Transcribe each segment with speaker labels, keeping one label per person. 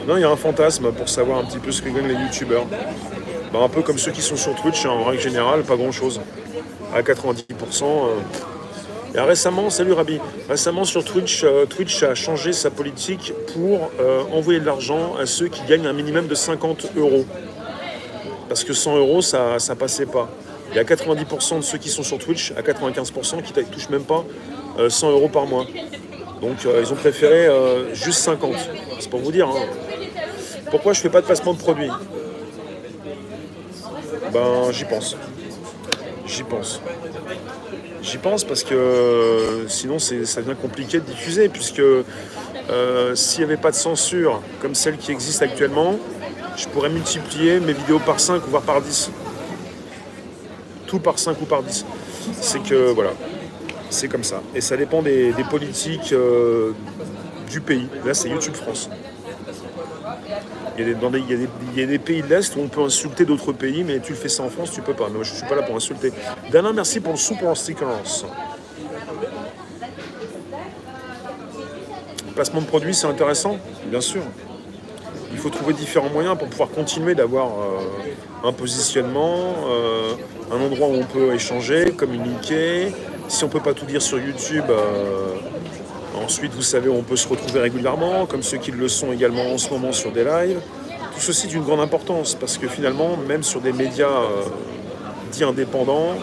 Speaker 1: Non, il y a un fantasme pour savoir un petit peu ce que gagnent les youtubeurs. Bah, un peu comme ceux qui sont sur Twitch, hein, en règle générale, pas grand-chose. À 90%. Et récemment, salut Rabi, récemment sur Twitch, Twitch a changé sa politique pour envoyer de l'argent à ceux qui gagnent un minimum de 50 euros. Parce que 100 euros, ça passait pas. Il y a 90% de ceux qui sont sur Twitch, à 95%, qui ne touchent même pas 100 euros par mois. Donc ils ont préféré juste 50. C'est pour vous dire. Hein. Pourquoi je fais pas de placement de produit? Ben j'y pense. J'y pense. J'y pense parce que sinon ça devient compliqué de diffuser, puisque s'il n'y avait pas de censure comme celle qui existe actuellement, je pourrais multiplier mes vidéos par 5 ou voire par 10. Tout par 5 ou par 10. C'est que voilà, c'est comme ça. Et ça dépend des politiques du pays. Là c'est YouTube France. Il y a des pays de l'Est où on peut insulter d'autres pays, mais tu le fais ça en France, tu peux pas. Mais moi, je suis pas là pour insulter. Dana, merci pour le sou pour le stickers. Placement de produits, c'est intéressant, bien sûr. Il faut trouver différents moyens pour pouvoir continuer d'avoir un positionnement, un endroit où on peut échanger, communiquer. Si on peut pas tout dire sur YouTube, ensuite, vous savez, on peut se retrouver régulièrement, comme ceux qui le sont également en ce moment sur des lives. Tout ceci d'une grande importance, parce que finalement, même sur des médias dits indépendants,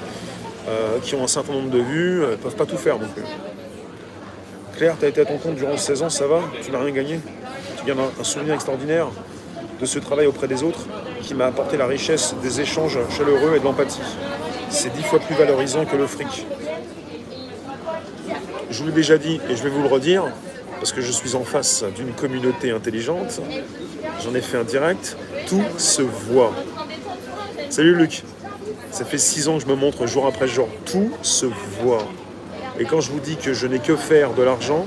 Speaker 1: qui ont un certain nombre de vues, ne peuvent pas tout faire non plus. Claire, tu as été à ton compte durant 16 ans, ça va? Tu n'as rien gagné? Tu gardes un souvenir extraordinaire de ce travail auprès des autres qui m'a apporté la richesse des échanges chaleureux et de l'empathie. C'est 10 fois plus valorisant que le fric. Je vous l'ai déjà dit et je vais vous le redire, parce que je suis en face d'une communauté intelligente. J'en ai fait un direct. Tout se voit. Salut Luc. Ça fait 6 ans que je me montre jour après jour. Tout se voit. Et quand je vous dis que je n'ai que faire de l'argent,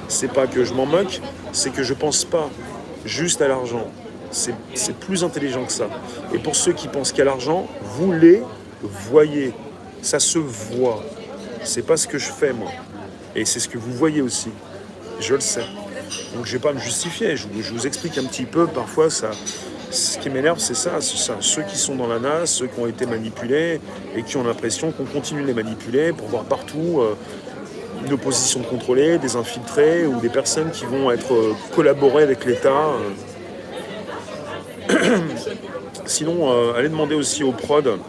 Speaker 1: c'est pas que je m'en moque, c'est que je pense pas juste à l'argent. C'est plus intelligent que ça. Et pour ceux qui pensent qu'à l'argent, vous les voyez. Ça se voit. C'est pas ce que je fais, moi. Et c'est ce que vous voyez aussi. Je le sais. Donc je ne vais pas me justifier. Je vous explique un petit peu. Parfois, ce qui m'énerve, c'est ça. Ceux qui sont dans la NAS, ceux qui ont été manipulés et qui ont l'impression qu'on continue de les manipuler pour voir partout une opposition contrôlée, des infiltrés ou des personnes qui vont être collaborées avec l'État. Sinon, allez demander aussi aux prod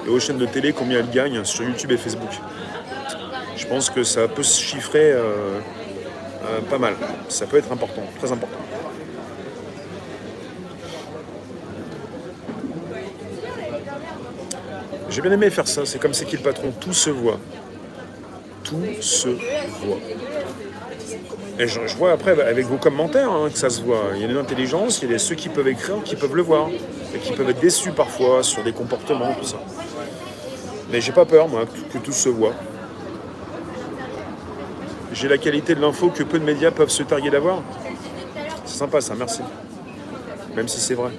Speaker 1: et aux chaînes de télé combien elles gagnent sur YouTube et Facebook. Je pense que ça peut se chiffrer pas mal. Ça peut être important, très important. J'ai bien aimé faire ça, c'est comme c'est qui le patron, tout se voit. Tout se voit. Et je vois après avec vos commentaires que ça se voit. Il y a une intelligence, il y a ceux qui peuvent écrire, qui peuvent le voir, et qui peuvent être déçus parfois sur des comportements, tout ça. Mais j'ai pas peur, moi, que tout se voit. J'ai la qualité de l'info que peu de médias peuvent se targuer d'avoir. C'est sympa ça, merci. Même si c'est vrai.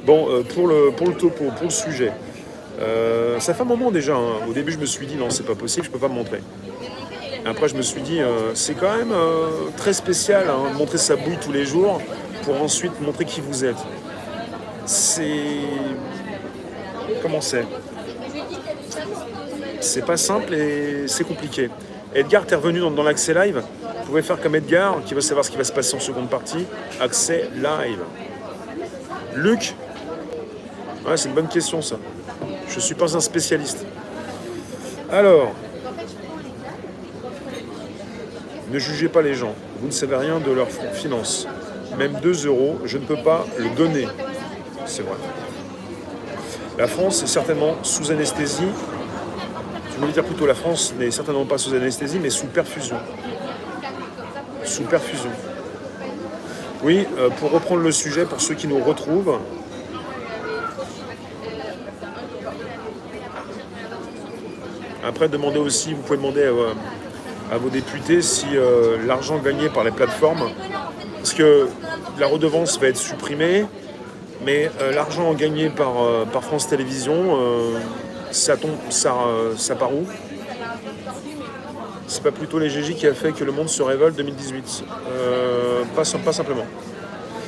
Speaker 1: Bon, pour le topo, pour le sujet. Ça fait un moment déjà. Hein. Au début, je me suis dit, non, c'est pas possible, je peux pas me montrer. Après, je me suis dit, c'est quand même très spécial de montrer sa bouille tous les jours pour ensuite montrer qui vous êtes. C'est... Comment c'est? C'est pas simple et c'est compliqué. Edgar, t'es revenu dans l'accès live. Vous pouvez faire comme Edgar, qui veut savoir ce qui va se passer en seconde partie. Accès live. Luc? Ouais, c'est une bonne question, ça. Je ne suis pas un spécialiste. Alors, ne jugez pas les gens. Vous ne savez rien de leurs finances. Même 2 €, je ne peux pas le donner. C'est vrai. La France est certainement sous anesthésie. Je voulais dire plutôt la France n'est certainement pas sous anesthésie, mais sous perfusion. Sous perfusion. Oui, pour reprendre le sujet, pour ceux qui nous retrouvent, après, demandez aussi, vous pouvez demander à vos députés si l'argent gagné par les plateformes, parce que la redevance va être supprimée, mais l'argent gagné par France Télévisions, ça part où? C'est pas plutôt les GJ qui a fait que le monde se révolte 2018. Pas simplement.